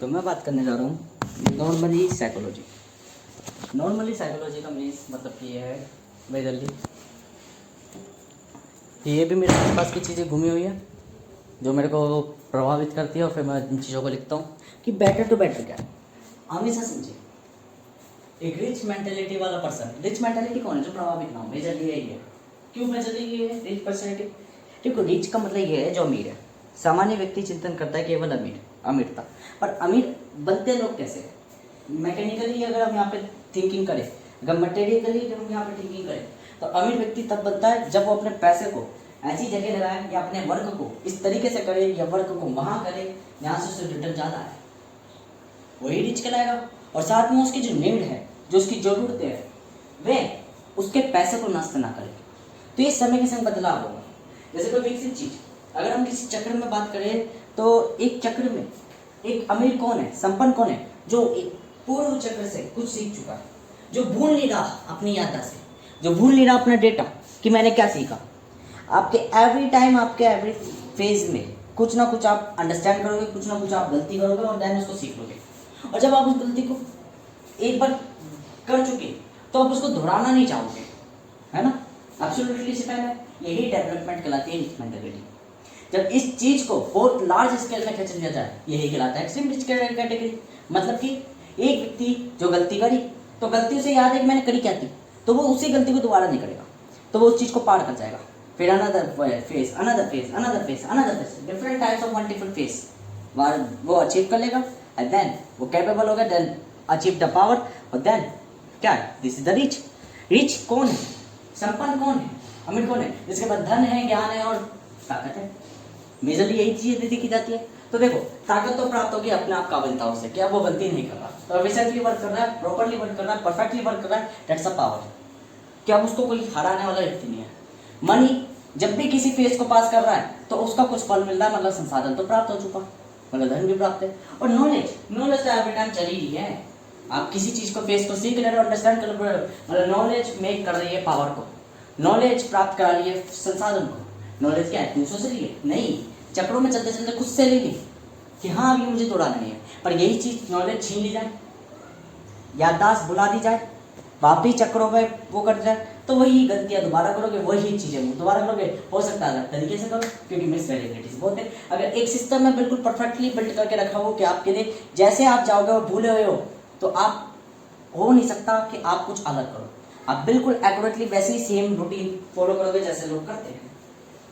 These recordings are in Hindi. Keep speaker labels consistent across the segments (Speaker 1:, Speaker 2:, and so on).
Speaker 1: तो मैं बात करने जा रहा हूँ नॉर्मली साइकोलॉजी। नॉर्मली साइकोलॉजी का मीन्स मतलब कि ये है मेजरली कि ये भी मेरे आसपास की चीज़ें घूमी हुई है जो मेरे को प्रभावित करती है और फिर मैं इन चीज़ों को लिखता हूँ कि बेटर टू बेटर क्या है। हमेशा समझिए एक रिच मेंटेलिटी वाला पर्सन, रिच मेंटेलिटी कौन है जो प्रभावित ना हो, मेजरली यही है। क्यों मेजरली ये है रिच पर्सनैलिटी? क्योंकि रिच का मतलब ये है जो अमीर है। सामान्य व्यक्ति चिंतन करता है केवल अमीरता, पर अमीर बनते लोग कैसे हैं? मैकेनिकली अगर हम यहाँ पे थिंकिंग करें, अगर मटेरियली अगर हम यहाँ पे थिंकिंग करें तो अमीर व्यक्ति तब बनता है जब वो अपने पैसे को ऐसी जगह लगाए या अपने वर्क को इस तरीके से करे या वर्क को वहाँ करे जहाँ से उससे रिटर्न ज़्यादा है, वही रिच कहलाएगा। और साथ में उसकी जो नीड है, जो उसकी ज़रूरतें हैं, वे उसके पैसे को नष्ट ना करे। तो ये समय के संग बदलाव होगा। जैसे कोई विकसित चीज़, अगर हम किसी चक्र में बात करें तो एक चक्र में एक अमीर कौन है, संपन्न कौन है? जो एक पूर्व चक्र से कुछ सीख चुका है, जो भूल नहीं रहा अपनी याददाश्त से, जो भूल नहीं रहा अपना डेटा कि मैंने क्या सीखा। आपके एवरी टाइम, आपके एवरी फेज में कुछ ना कुछ आप अंडरस्टैंड करोगे, कुछ ना कुछ आप गलती करोगे और देन उसको सीख लोगे। और जब आप उस गलती को एक बार कर चुके तो आप उसको दोहराना नहीं चाहोगे, है ना? एब्सोल्युटली से पहले यही डेवलपमेंट कहलाती है रिच मेंटालिटी। जब इस चीज को बहुत लार्ज स्केल में खींच लिया जाए, यही कहलाता है एक्सट्रीम रिच कैटेगरी। मतलब कि एक व्यक्ति जो गलती करी तो गलती उसे याद है कि मैंने करी क्या थी, तो वो उसी गलती को दोबारा नहीं करेगा, तो वो उस चीज को पार कर जाएगा। फिर another face, another face, another face, another face, different types of multiple face वो अचीव कर लेगा एंड देन वो कैपेबल होगा, देन अचीव द पावर। और देन क्या है? This is the rich. Rich कौन है? संपन्न कौन है? अमीर कौन है? जिसके पास धन है, ज्ञान है और ताकत है। मेजरली यही चीजें देखी जाती है। तो देखो, ताकत तो प्राप्त होगी अपने आप काबिलियताओं से, क्या वो गलती नहीं कर रहा, तो एफिशिएंटली वर्क कर रहा है, प्रॉपर्ली वर्क कर रहा है, परफेक्टली वर्क कर रहा है, दैट्स अ पावर। क्या उसको कोई हराने वाला व्यक्ति नहीं है। मनी जब भी किसी फेज को पास कर रहा है तो उसका कुछ फल मिल रहा है, मतलब संसाधन तो प्राप्त हो चुका, मतलब धन भी प्राप्त है। और नॉलेज तो एवरी टाइम चली रही है। आप किसी चीज को फेस को सीख ले रहे हो, अंडरस्टैंड कर रहे हो, मतलब नॉलेज मेक कर रही है पावर को, नॉलेज प्राप्त करा रही है संसाधन को। नॉलेज क्या है? दूसरों से ली है नहीं, चक्रों में चलते चलते खुद से ले ली कि हाँ अभी मुझे तोड़ा नहीं है। पर यही चीज नॉलेज छीन ली जाए, याददाश्त भुला दी जाए, वापसी चक्रों में वो कर जाए, तो वही गलतियां दोबारा करोगे, वही चीजें दोबारा करोगे। हो सकता है अलग तरीके से करो, क्योंकि मिस वेरिएबिलिटीज बहुत है। अगर एक सिस्टम में बिल्कुल परफेक्टली बिल्ड करके रखा हो कि आपके लिए जैसे आप जाओगे और भूले हुए हो, तो आप हो नहीं सकता कि आप कुछ अलग करो। आप बिल्कुल एक्यूरेटली वैसे ही सेम रूटीन फॉलो करोगे जैसे लोग करते हैं।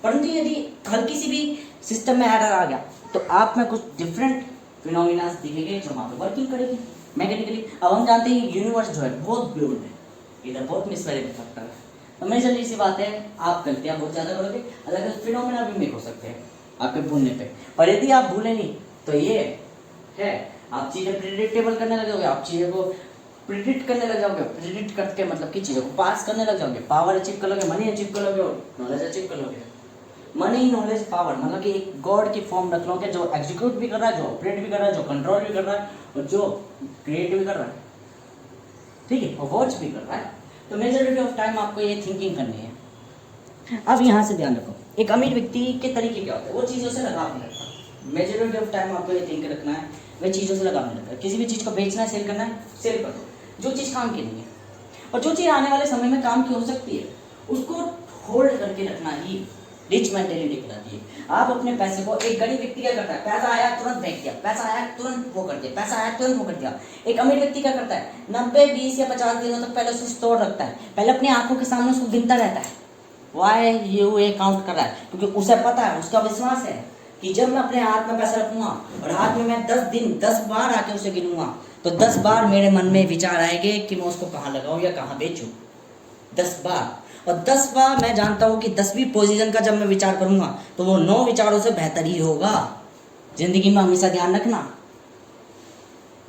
Speaker 1: परंतु यदि हल्की सी भी सिस्टम में एरर आ गया तो आप में कुछ डिफरेंट फिनोमिना दिखेंगे जो वहाँ पे वर्किंग करेगी मैकेनिकली। अब हम जानते हैं यूनिवर्स जो है बहुत ब्यूड है, इधर बहुत मिसवेरिएबल फैक्टर है। तो मेजरली सी बात है, आप गलतियाँ बहुत ज़्यादा करोगे, अलग अलग फिनोमिना भी मेक हो सकते हैं आपके भूलने पे। पर यदि आप भूले नहीं तो ये है, आप चीज़ें प्रिडिक्टेबल करने लगोगे, आप चीज़ें को प्रिडिक्ट करने लग जाओगे, प्रिडिक्ट करके मतलब कि चीज़ों को पास करने लग जाओगे, पावर अचीव कर लोगे, मनी अचीव कर लोगे और नॉलेज अचीव कर लोगे। मनी, नॉलेज, पावर, मतलब कि एक गॉड की फॉर्म रख लोगे जो एग्जीक्यूट भी कर रहा है, जो ऑपरेट भी कर रहा है, जो कंट्रोल भी कर रहा है और जो क्रिएट भी कर रहा है, ठीक है, और वॉच भी कर रहा है। तो मेजॉरिटी ऑफ टाइम आपको ये थिंकिंग करनी है। अब यहाँ से ध्यान रखो, एक अमीर व्यक्ति के तरीके क्या होते हैं, वो चीज़ों से लगाव नहीं रखता। मेजॉरिटी ऑफ टाइम आपको ये थिंक रखना है, वह चीज़ों से लगाव नहीं रखता। किसी भी चीज़ को बेचना है, सेल करना है, सेल कर दो, जो चीज़ काम की नहीं है और जो चीज़ आने वाले समय में काम की हो सकती है उसको होल्ड करके रखना ही रिच मेंटेलिटी कहलाती है। आप अपने पैसे को, एक गरीब व्यक्ति क्या करता है, पैसा आया तुरंत फेंक दिया, पैसा आया तुरंत वो कर दिया, पैसा आया तुरंत वो कर दिया। एक अमीर व्यक्ति क्या करता है, 90, 20 या 50 दिनों तक पहले उसको स्टोर रखता है, पहले अपनी आंखों के सामने उसको गिनता रहता है, वाई ये काउंट कर रहा है, क्योंकि उसे पता है, उसका विश्वास है कि जब मैं अपने हाथ में पैसा रखूंगा और हाथ में मैं 10 दिन 10 बार आके उसे गिनूंगा तो 10 बार मेरे मन में विचार आएंगे कि मैं उसको कहाँ लगाऊं या कहाँ बेचूं। 10 बार, और 10 बार मैं जानता हूँ कि 10वीं पोजीशन का जब मैं विचार करूंगा तो वो 9 विचारों से बेहतर ही होगा। जिंदगी में हमेशा ध्यान रखना,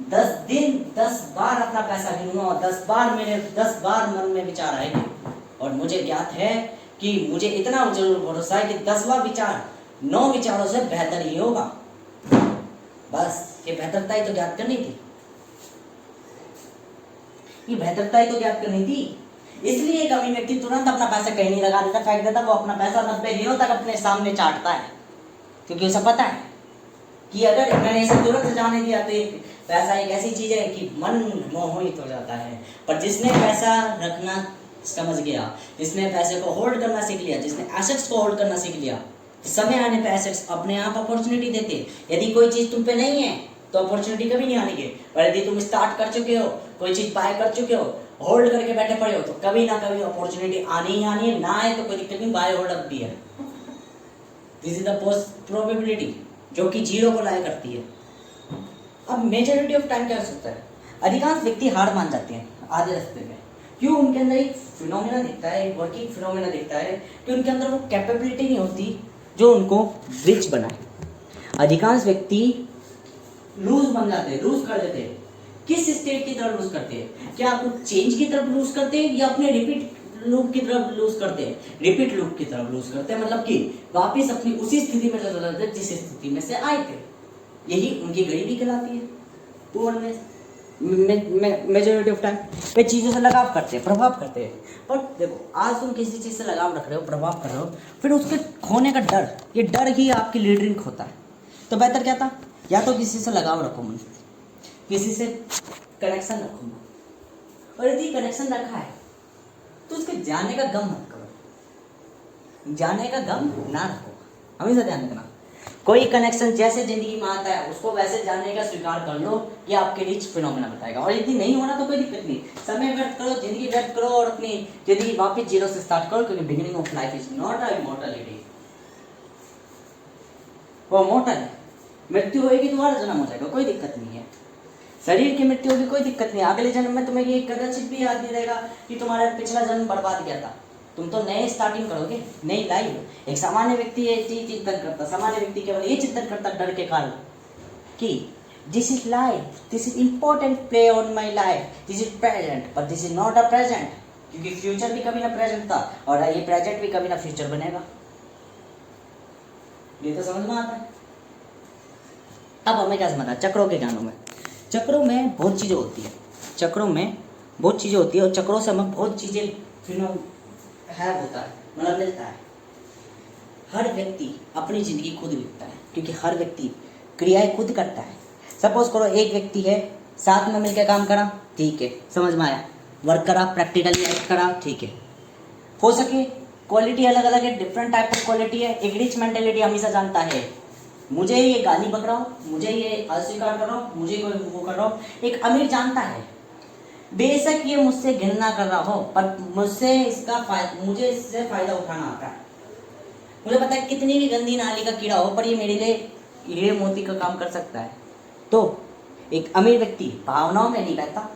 Speaker 1: 10 दिन 10 बार अपना पैसा गिनूंगा और 10 बार मेरे 10 बार मन में विचार आएंगे और मुझे ज्ञात है कि मुझे इतना जरूर भरोसा है कि 10वां विचार 9 विचारों से बेहतर ही होगा। बस ये बेहतरता ही तो ज्ञात करनी थी, ये बेहतरता ही तो ज्ञात करनी थी। इसलिए एक अमीर व्यक्ति तुरंत अपना पैसा कहीं नहीं लगा देता, फेंक देता, वो अपना पैसा 90 दिनों तक अपने सामने चाटता है, क्योंकि उसे पता है कि अगर मैंने इसे तुरंत जाने दिया तो एक पैसा एक ऐसी चीज है कि मन मोहित हो जाता है। पर जिसने पैसा रखना समझ गया, जिसने पैसे को होल्ड करना सीख लिया, जिसने एसेट्स को होल्ड करना सीख लिया, समय आने पे एसेट्स अपने आप अपॉर्चुनिटी देते। यदि कोई चीज तुम पे नहीं है तो अपॉर्चुनिटी कभी नहीं आने की। और यदि तुम स्टार्ट कर चुके हो, कोई चीज बाय कर चुके हो, होल्ड करके बैठे पड़े हो, तो कभी ना कभी अपॉर्चुनिटी आनी ही आनी है। ना है तो कोई दिक्कत नहीं, बाय होल्ड अप भी है। दिस इज द प्रोबेबिलिटी जो कि जीरो को लाया करती है। अब मेजॉरिटी ऑफ टाइम क्या हो सकता है, अधिकांश व्यक्ति हार मान जाते हैं आधे रास्ते में। क्यों? उनके अंदर एक फिनोमेना दिखता है, एक वर्किंग फिनोमेना दिखता है कि उनके अंदर वो कैपेबिलिटी नहीं होती जो उनको रिच बनाए। अधिकांश व्यक्ति लूज बन जाते हैं, लूज कर देते हैं। किस स्टेट की तरफ लूज करते हैं? क्या आपको चेंज की तरफ लूज करते हैं या अपने रिपीट लूप की तरफ लूज करते हैं? रिपीट लूप की तरफ लूज करते हैं, मतलब कि वापस अपनी उसी स्थिति में चले जाते हैं जिस स्थिति में से आए थे। यही उनकी गरीबी कहलाती है। पूर्णनेस मेजॉरिटी ऑफ टाइम पे चीज़ों से लगाव करते हैं, प्रभाव करते हैं। पर देखो, आज तुम किसी चीज़ से लगाव रख रहे हो, प्रभाव कर रहे हो, फिर उसके खोने का डर, ये डर ही आपकी लीडरिंग होता है। तो बेहतर क्या था, या तो किसी से लगाव रखो मन, किसी से कनेक्शन रखो मन, और यदि कनेक्शन रखा है तो उसके जाने का गम मत करो, जाने का गम ना रखो। हमेशा ध्यान रखना, कोई कनेक्शन जैसे जिंदगी में आता है उसको वैसे जानने का स्वीकार कर लो, ये आपके लिए फिनोमेना बताएगा। और यदि नहीं होना तो कोई दिक्कत नहीं, समय व्यर्थ करो, जिंदगी व्यर्थ करो और अपनी जिंदगी वापस जीरो से स्टार्ट करो, क्योंकि beginning of life is not a immortality. वो मोटल है, मृत्यु होगी दोबारा जन्म हो जाएगा, कोई दिक्कत नहीं है। शरीर की मृत्यु होगी, कोई दिक्कत नहीं है। अगले जन्म में तुम्हें ये कदाचित भी याद नहीं रहेगा कि तुम्हारा पिछला जन्म बर्बाद गया था। तुम तो नए स्टार्टिंग करोगे, नई लाइफ। एक सामान्य व्यक्ति ये चिंतन करता, सामान्य व्यक्ति केवल ये चिंतन करता डर के कारण कि this is life, this is important play on my life, this is present, but this is not a present, क्योंकि फ्यूचर भी कभी ना प्रेजेंट था और ये प्रेजेंट भी कभी ना फ्यूचर बनेगा। ये तो समझ में आता है। अब हमें क्या समझना, चक्रों के ज्ञानों में, चक्रों में बहुत चीज़ें होती है, चक्रों में बहुत चीज़ें होती है और चक्रों से हमें बहुत चीज़ें है होता है, मतलब मिलता है। हर व्यक्ति अपनी ज़िंदगी खुद लिखता है, क्योंकि हर व्यक्ति क्रियाएं खुद करता है। सपोज करो एक व्यक्ति है, साथ में मिलकर काम करा, ठीक है, समझ में आया, वर्क करा, प्रैक्टिकली एक्ट करा, ठीक है। हो सके क्वालिटी अलग अलग है, डिफरेंट टाइप ऑफ क्वालिटी है। एक रिच मेंटेलिटी हमेशा जानता है मुझे ये गाली बक रहा हूँ, मुझे ये अस्वीकार कर रहा हूँ, मुझे कोई वो कर रहा हूँ। एक अमीर जानता है बेशक ये मुझसे घृणा कर रहा हो, पर मुझसे मुझे इससे फायदा उठाना आता है। मुझे पता है कितनी भी गंदी नाली का कीड़ा हो, पर ये मेरे लिए हीरे मोती का काम कर सकता है। तो एक अमीर व्यक्ति भावनाओं में नहीं बहता,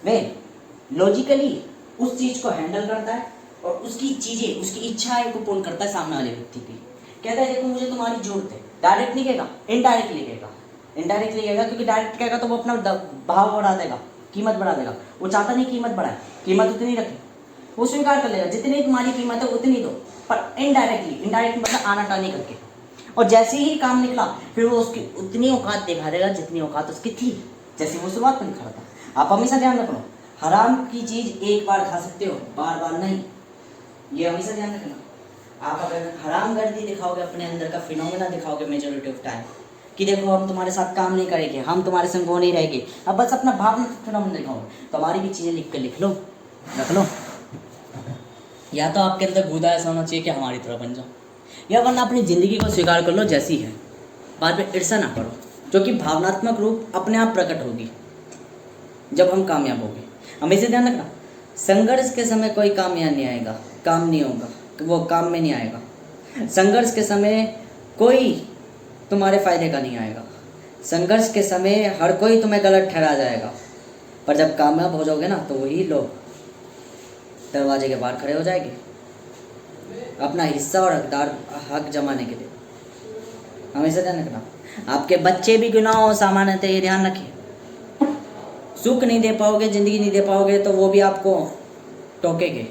Speaker 1: वे लॉजिकली उस चीज को हैंडल करता है और उसकी चीजें, उसकी इच्छाएं को पूर्ण करता है सामने वाले व्यक्ति की। कहता है देखो मुझे तुम्हारी जरूरत है, डायरेक्ट नहीं कहेगा, इनडायरेक्टली कहेगा। इनडायरेक्टली कहेगा क्योंकि डायरेक्ट कहेगा तो वो अपना भाव बढ़ा देगा, कीमत बढ़ा देगा। वो चाहता नहीं कीमत बढ़ाए, कीमत उतनी रखे, वो स्वीकार कर लेगा जितनी तुम्हारी कीमत है उतनी दो, पर इनडायरेक्ट मतलब आनाकानी करके। और जैसे ही काम निकला फिर वो उसकी उतनी औकात दिखा देगा जितनी औकात उसकी थी, जैसे वो शुरुआत में दिखा रहा था। आप हमेशा ध्यान रखना, हराम की चीज एक बार खा सकते हो, बार बार नहीं, ये हमेशा ध्यान रखना। आप अगर हराम गर्दी दिखाओगे, अपने अंदर का फिनोमेना दिखाओगे मेजॉरिटी ऑफ टाइम कि देखो हम तुम्हारे साथ काम नहीं करेंगे, हम तुम्हारे संग वो नहीं रहेंगे, अब बस अपना भावना फिनोमेना दिखाओ, तो हमारी भी चीज़ें लिख लो, रख लो। या तो आपके अंदर गुदा ऐसा होना चाहिए कि हमारी तरह बन जाओ, या वरना अपनी ज़िंदगी को स्वीकार कर लो जैसी है, बाद में ईर्ष्या ना करो, जो कि भावनात्मक रूप अपने आप प्रकट होगी जब हम कामयाब होंगे। हमेशा ध्यान रखना, संघर्ष के समय कोई कामयाब नहीं आएगा, काम नहीं होगा, वो काम में नहीं आएगा। संघर्ष के समय कोई तुम्हारे फायदे का नहीं आएगा, संघर्ष के समय हर कोई तुम्हें गलत ठहरा जाएगा, पर जब कामयाब हो जाओगे ना तो वही लोग दरवाजे के बाहर खड़े हो जाएंगे अपना हिस्सा और हक जमाने के लिए। हमेशा ध्यान रखना, आपके बच्चे भी गुनाहों सामान्यतः ये ध्यान रखिए, सुख नहीं दे पाओगे, जिंदगी नहीं दे पाओगे तो वो भी आपको टोकेंगे।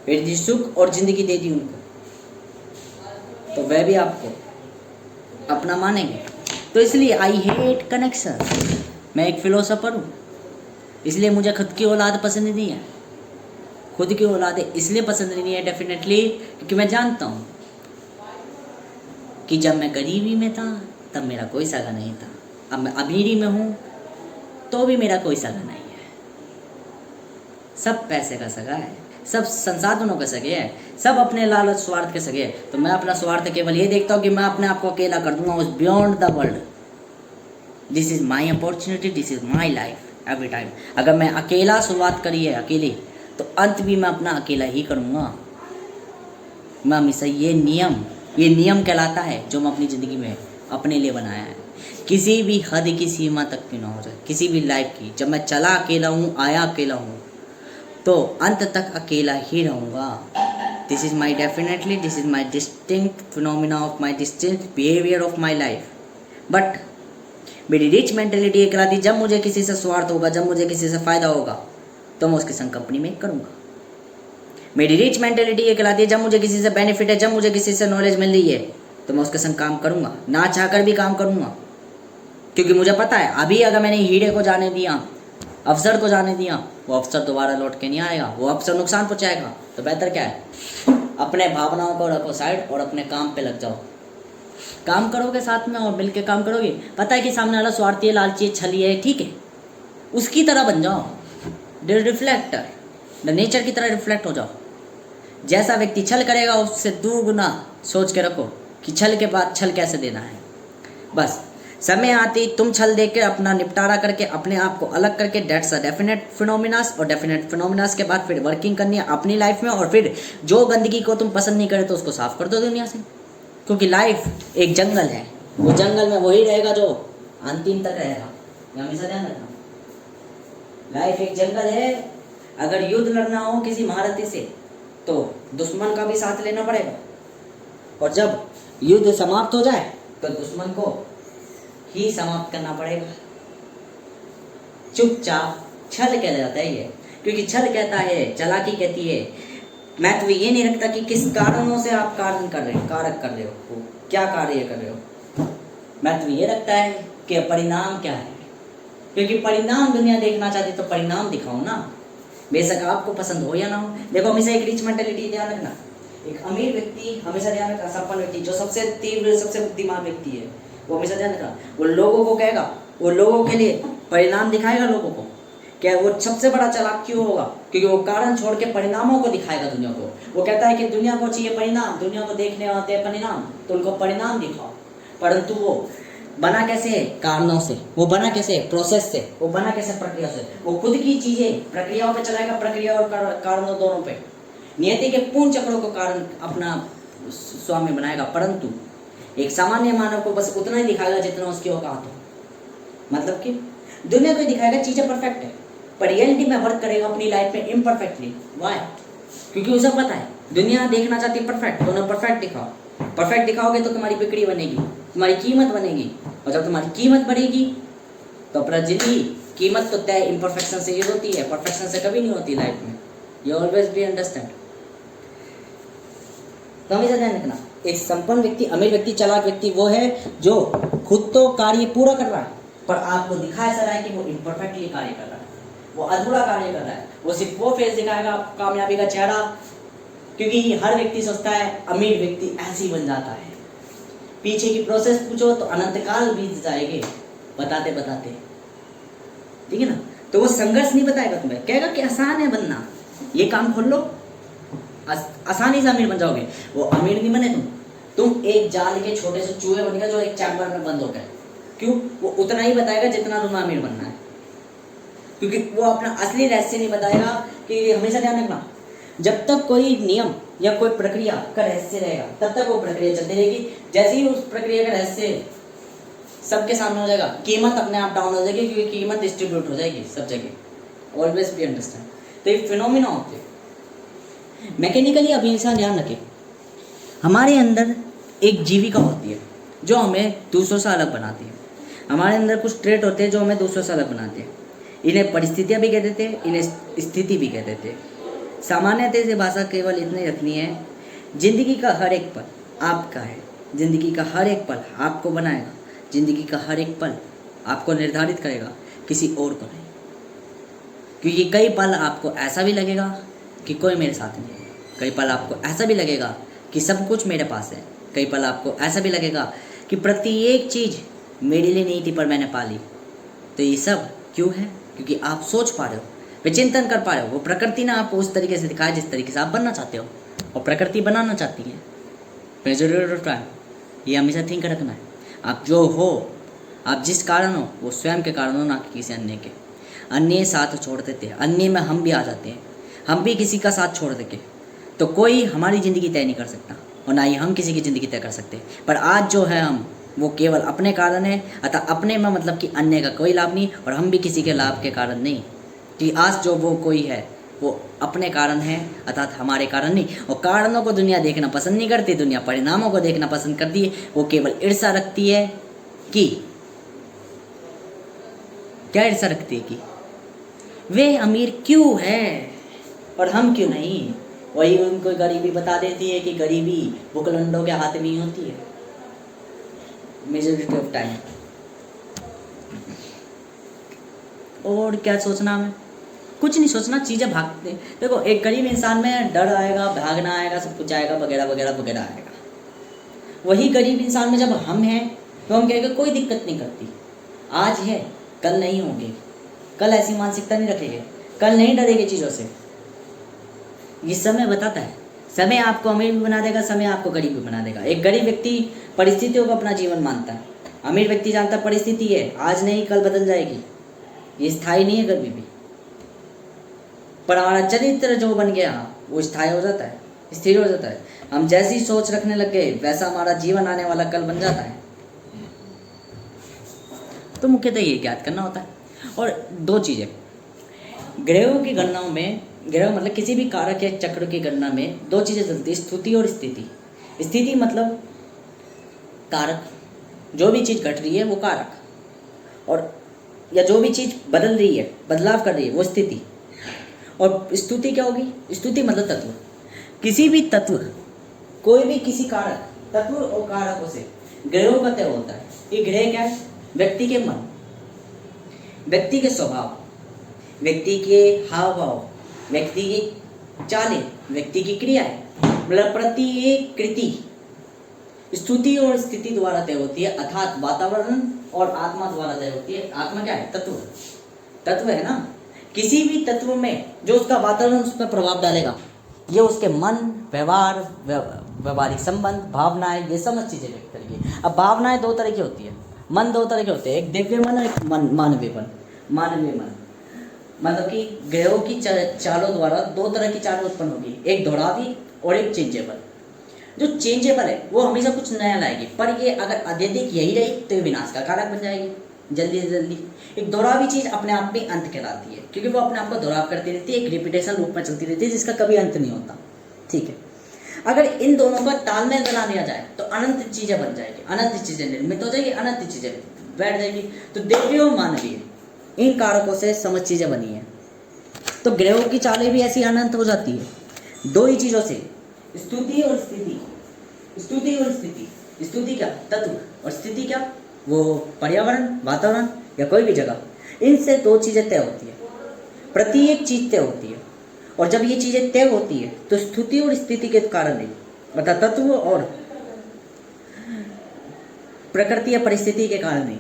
Speaker 1: फिर जी सुख और जिंदगी दे दी उनको तो वह भी आपको अपना मानेंगे। तो इसलिए आई हेट कनेक्शन। मैं एक फिलोसोफर हूँ, इसलिए मुझे खुद की औलाद पसंद नहीं है। खुद की औलाद इसलिए पसंद नहीं है डेफिनेटली क्योंकि मैं जानता हूँ कि जब मैं गरीबी में था तब मेरा कोई सगा नहीं था। अब मैं अमीरी में हूँ तो भी मेरा कोई सगा नहीं है। सब पैसे का सगा है, सब संसाधनों के सगे हैं, सब अपने लालच स्वार्थ के सगे हैं। तो मैं अपना स्वार्थ केवल ये देखता हूँ कि मैं अपने आप को अकेला कर दूंगा उस beyond the world. This is my opportunity, this is my life every time. अगर मैं अकेला शुरुआत करी है अकेली, तो अंत भी मैं अपना अकेला ही करूँगा। मैं हमेशा ये नियम कहलाता है जो मैं अपनी ज़िंदगी में अपने लिए बनाया है। किसी भी हद की सीमा तक क्यों ना हो जाए, किसी भी लाइफ की, जब मैं चला अकेला हूँ, आया अकेला हूँ, तो अंत तक अकेला ही रहूँगा। This is my definitely, this is my distinct phenomena of my distinct behaviour of my life. But मेरी रिच मेंटेलिटी ये कहलाती, जब मुझे किसी से स्वार्थ होगा, जब मुझे किसी से फ़ायदा होगा, तो मैं उसके संग कंपनी में करूँगा। मेरी रिच मेंटेलिटी ये कहलाती है, जब मुझे किसी से बेनिफिट है, जब मुझे किसी से नॉलेज मिल रही है, तो मैं उसके संग काम करूँगा, ना चाहकर भी काम करूँगा। क्योंकि मुझे पता है अभी अगर मैंने हीरे को जाने दिया, अफसर को जाने दिया, वो अफसर दोबारा लौट के नहीं आएगा, वो अफसर नुकसान पहुँचाएगा। तो बेहतर क्या है, अपने भावनाओं को रखो साइड और अपने काम पे लग जाओ। काम करोगे साथ में और मिल के काम करोगे, पता है कि सामने वाला स्वार्थी है, लालची है, छली है, ठीक है, उसकी तरह बन जाओ। द रिफ्लेक्टर, द नेचर की तरह रिफ्लेक्ट हो जाओ। जैसा व्यक्ति छल करेगा उससे 2 गुना सोच के रखो कि छल के बाद छल कैसे देना है। बस समय आती तुम छल देकर अपना निपटारा करके अपने आप को अलग करके, डेट्स अ डेफिनेट फिनोमिनास, और डेफिनेट फिनोमिनास के बाद फिर वर्किंग करनी है अपनी लाइफ में। और फिर जो गंदगी को तुम पसंद नहीं करे तो उसको साफ कर दो दुनिया से। क्योंकि लाइफ एक जंगल है, वो जंगल में वही रहेगा जो अंतिम तक रहेगा। ये हमेशा ध्यान रखना। लाइफ एक जंगल है, अगर युद्ध लड़ना हो किसी महारथी से तो दुश्मन का भी साथ लेना पड़ेगा, और जब युद्ध समाप्त हो जाए तो दुश्मन को ही समाप्त करना पड़ेगा। चुपचाप छल कहलाता है ये, क्योंकि छल कहता है, चालाकी कहती है, महत्व ये नहीं रखता कि किस कारणों से आप कारक कर रहे हो, क्या कार्य कर रहे हो। महत्व ये रखता है कि परिणाम क्या है, क्योंकि परिणाम दुनिया देखना चाहती तो परिणाम दिखाओ ना, बेशक आपको पसंद हो या ना हो। देखो हमेशा एक रिच मेंटेलिटी ध्यान रखना। एक अमीर व्यक्ति हमेशा ध्यान रखना, संपन्न व्यक्ति जो सबसे तीव्र, सबसे बुद्धिमान व्यक्ति है, वो हमेशा ध्यान रखना, वो लोगों को कहेगा, वो लोगों के लिए परिणाम दिखाएगा लोगों को। क्या वो सबसे बड़ा चालाक क्यों होगा? क्योंकि वो कारण छोड़ के परिणामों को दिखाएगा दुनिया को। वो कहता है कि दुनिया को चाहिए परिणाम, दुनिया को देखने आते हैं परिणाम, तो उनको परिणाम दिखाओ। परंतु वो बना कैसे है? कारणों से। वो बना कैसे है? प्रोसेस से। वो बना कैसे? प्रक्रिया से। वो खुद की चीजें प्रक्रियाओं पे चलाएगा, प्रक्रिया और कारणों दोनों पे। नियति के पूर्ण चक्रों को कारण अपना स्वामी बनाएगा, परंतु एक सामान्य मानव को बस उतना ही दिखाएगा जितना उसकी औकात हो। मतलब कि दुनिया को दिखाएगा चीजें परफेक्ट है, पर रियलिटी में वर्क करेगा अपनी लाइफ में इम्परफेक्टली। वाई? क्योंकि उसे पता है दुनिया देखना चाहती है परफेक्ट, तो उन्हें परफेक्ट दिखाओ। परफेक्ट दिखाओगे तो तुम्हारी बिक्री बनेगी, तुम्हारी कीमत बनेगी, और जब तुम्हारी कीमत बढ़ेगी तो अपना जिंदगी कीमत तो तय इम्परफेक्शन से ही होती है, परफेक्शन से कभी नहीं होती लाइफ में। You always be understand. तो हमेशा ध्यान रखना, एक संपन्न व्यक्ति, अमीर व्यक्ति, चालाक व्यक्ति वो है जो खुद तो कार्य पूरा कर रहा है, पर आपको दिखा ऐसा रहा है कि वो इम्परफेक्टली कार्य कर रहा है, वो अधूरा कार्य कर रहा है। वो सिर्फ वो फेस दिखाएगा कामयाबी का चेहरा, क्योंकि हर व्यक्ति सोचता है अमीर व्यक्ति ऐसे ही बन जाता है। पीछे की प्रोसेस पूछो तो अनंतकाल बीत जाएंगे बताते बताते, ठीक है ना। तो वो संघर्ष नहीं बताएगा तुम्हें, कहेगा कि आसान है बनना, ये काम खोल लो, आसानी से अमीर बन जाओगे। वो अमीर नहीं बने तुम एक जाल के छोटे से चूहे बन गए जो एक चैम्बर में बंद हो गए। क्यों? वो उतना ही बताएगा जितना तुम्हें अमीर बनना है, क्योंकि वो अपना असली रहस्य नहीं बताएगा। कि हमेशा ध्यान रखना, जब तक कोई नियम या कोई प्रक्रिया का रहस्य रहेगा तब तक वो प्रक्रिया चलती रहेगी। जैसे ही उस प्रक्रिया का रहस्य सबके सामने हो जाएगा, कीमत अपने आप डाउन हो जाएगी, क्योंकि कीमत डिस्ट्रीब्यूट हो जाएगी सब जगह। Always be understand. तो ये फिनोमिना होते हैं। मैकेनिकली हमेशा ध्यान रखें, हमारे अंदर एक जीविका होती है जो हमें दूसरों से अलग बनाती है। हमारे अंदर कुछ ट्रेट होते हैं जो हमें दूसरों से अलग बनाते हैं। इन्हें परिस्थितियाँ भी कह देते हैं, इन्हें स्थिति भी कह देते हैं। सामान्यतः से भाषा केवल इतनी रखनी है, जिंदगी का हर एक पल आपका है, जिंदगी का हर एक पल आपको बनाएगा, जिंदगी का हर एक पल आपको निर्धारित करेगा, किसी और को नहीं। क्योंकि कई पल आपको ऐसा भी लगेगा कि कोई मेरे साथ नहीं है, कई पल आपको ऐसा भी लगेगा कि सब कुछ मेरे पास है, कई पल आपको ऐसा भी लगेगा कि प्रत्येक चीज़ मेरे लिए नहीं थी पर मैंने पाली। तो ये सब क्यों है? क्योंकि आप सोच पा रहे हो, विचिंतन कर पा रहे हो। वो प्रकृति ने आपको उस तरीके से दिखाया जिस तरीके से आप बनना चाहते हो, और प्रकृति बनाना चाहती है। मेजॉरिटी ऑफ टाइम ये हमेशा थिंक रखना है, आप जो हो, आप जिस कारण हो वो स्वयं के कारण हो, ना कि किसी अन्य के। अन्य साथ छोड़ देते हैं, अन्य में हम भी आ जाते हैं, हम भी किसी का साथ छोड़ देंगे तो कोई हमारी ज़िंदगी तय नहीं कर सकता, और ना ही हम किसी की ज़िंदगी तय कर सकते। पर आज जो है हम, वो केवल अपने कारण है, अतः अपने में मतलब कि अन्य का कोई लाभ नहीं, और हम भी किसी के लाभ के कारण नहीं। कि आज जो वो कोई है वो अपने कारण है, अर्थात हमारे कारण नहीं। और कारणों को दुनिया देखना पसंद नहीं करती, दुनिया परिणामों को देखना पसंद करती है। वो केवल ईर्ष्या रखती है कि, क्या ईर्ष्या रखती है कि वे अमीर क्यों है और हम क्यों नहीं। वही उनको गरीबी बता देती है कि गरीबी भुखलंडों के हाथ में ही होती है मेजॉरिटी ऑफ टाइम। और क्या सोचना हमें? कुछ नहीं सोचना, चीज़ें भागते। देखो, एक गरीब इंसान में डर आएगा, भागना आएगा, सब कुछ आएगा, वगैरह वगैरह वगैरह आएगा। वही गरीब इंसान में जब हम हैं तो हम कहेंगे कोई दिक्कत नहीं करती, आज है कल नहीं होंगे, कल ऐसी मानसिकता नहीं रखेंगे, कल नहीं डरेंगे चीज़ों से। ये समय बताता है, समय आपको अमीर भी बना देगा, समय आपको गरीब भी बना देगा। एक गरीब व्यक्ति परिस्थितियों को अपना जीवन मानता है, अमीर व्यक्ति जानता परिस्थिति है, आज नहीं कल बदल जाएगी, ये स्थायी नहीं है कभी भी। पर हमारा चरित्र जो बन गया वो स्थायी हो जाता है, स्थिर हो जाता है। हम जैसी सोच रखने लग गए वैसा हमारा जीवन आने वाला कल बन जाता है। तो मुख्यतः ये ज्ञात करना होता है। और दो चीज़ें ग्रहों की गणनाओं में, ग्रह मतलब किसी भी कारक या चक्र की गणना में दो चीज़ें चलती है, स्तुति और स्थिति। स्थिति मतलब कारक, जो भी चीज़ घट रही है वो कारक, और या जो भी चीज़ बदल रही है, बदलाव कर रही है, वो स्थिति। और स्तुति क्या होगी? स्तुति मतलब तत्व। किसी भी तत्व, कोई भी किसी कारक, तत्व और कारकों से ग्रहों का तय होता है। ये ग्रह क्या है? व्यक्ति के मन, व्यक्ति के स्वभाव, व्यक्ति के हाव भाव, व्यक्ति की चालें, व्यक्ति की क्रियाएं, मतलब प्रत्येक कृति स्तुति और स्थिति द्वारा तय होती है, अर्थात वातावरण और आत्मा द्वारा तय होती है। आत्मा क्या है? तत्व, तत्व है ना। किसी भी तत्व में जो उसका वातावरण उस पर प्रभाव डालेगा, ये उसके मन, व्यवहार, व्यवहारिक संबंध, भावनाएं, ये समझ चीज़ें व्यक्त करेगी। अब भावनाएं दो तरह की होती है, मन दो तरह के होते हैं, एक दिव्य मन और एक मानवीय मन। मानवीय मन मतलब कि ग्रहों की चालों द्वारा दो तरह की चाल उत्पन्न होगी, एक दौड़ावी और एक चेंजेबल। जो चेंजेबल है वो हमेशा कुछ नया लाएगी, पर ये अगर अत्यधिक यही रही तो ये विनाश का कारक बन जाएगी जल्दी से जल्दी। एक दोहरावी चीज़ अपने आप में अंत कहलाती है, क्योंकि वो अपने आप को दोहराव करती रहती है, एक रिपीटेशन रूप में चलती रहती है जिसका कभी अंत नहीं होता। ठीक है, अगर इन दोनों का तालमेल बना लिया जाए तो अनंत चीज़ें बन जाएगी, अनंत चीज़ें निर्मित हो जाएगी, अनंत चीज़ें बैठ जाएगी। तो दिव्य और मानवीय इन कारकों से समझ चीज़ें बनी है। तो ग्रहों की चालें भी ऐसी अनंत हो जाती है दो ही चीज़ों से, स्तुति और स्थिति। स्तुति और स्थिति, स्तुति क्या? तत्व, और स्थिति क्या? वो पर्यावरण, वातावरण या कोई भी जगह। इनसे दो चीज़ें तय होती है, प्रत्येक चीज़ तय होती है। और जब ये चीज़ें तय होती है तो स्तुति और स्थिति के कारण नहीं, मतलब तत्व और प्रकृति या परिस्थिति के कारण नहीं।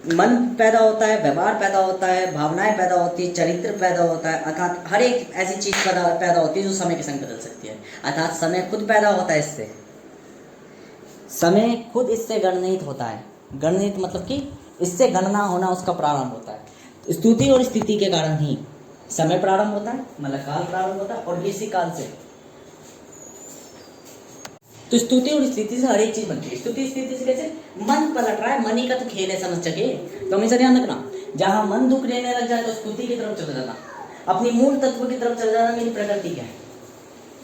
Speaker 1: मन पैदा होता है, व्यवहार पैदा होता है, भावनाएं पैदा होती है, चरित्र पैदा होता है, अर्थात हर एक ऐसी चीज़ पैदा होती है जो समय के संग बदल सकती है। अर्थात समय खुद पैदा होता है, इससे समय खुद इससे गणित होता है। गणित मतलब कि इससे गणना होना उसका प्रारंभ होता है। स्तुति और स्थिति के कारण ही समय प्रारंभ होता है, मतलब काल प्रारंभ होता है, और इसी काल से तो स्तुति और स्थिति से हर एक चीज बनती है। स्तुति स्थिति से कैसे? मन पलट रहा है, मन ही का तो खेल है, समझ सके। तो हमेशा ध्यान रखना, जहां मन दुख लेने लग जाए तो स्तुति की तरफ चले जाना, अपनी मूल तत्व की तरफ चले जाना। मेरी प्रकृति क्या है,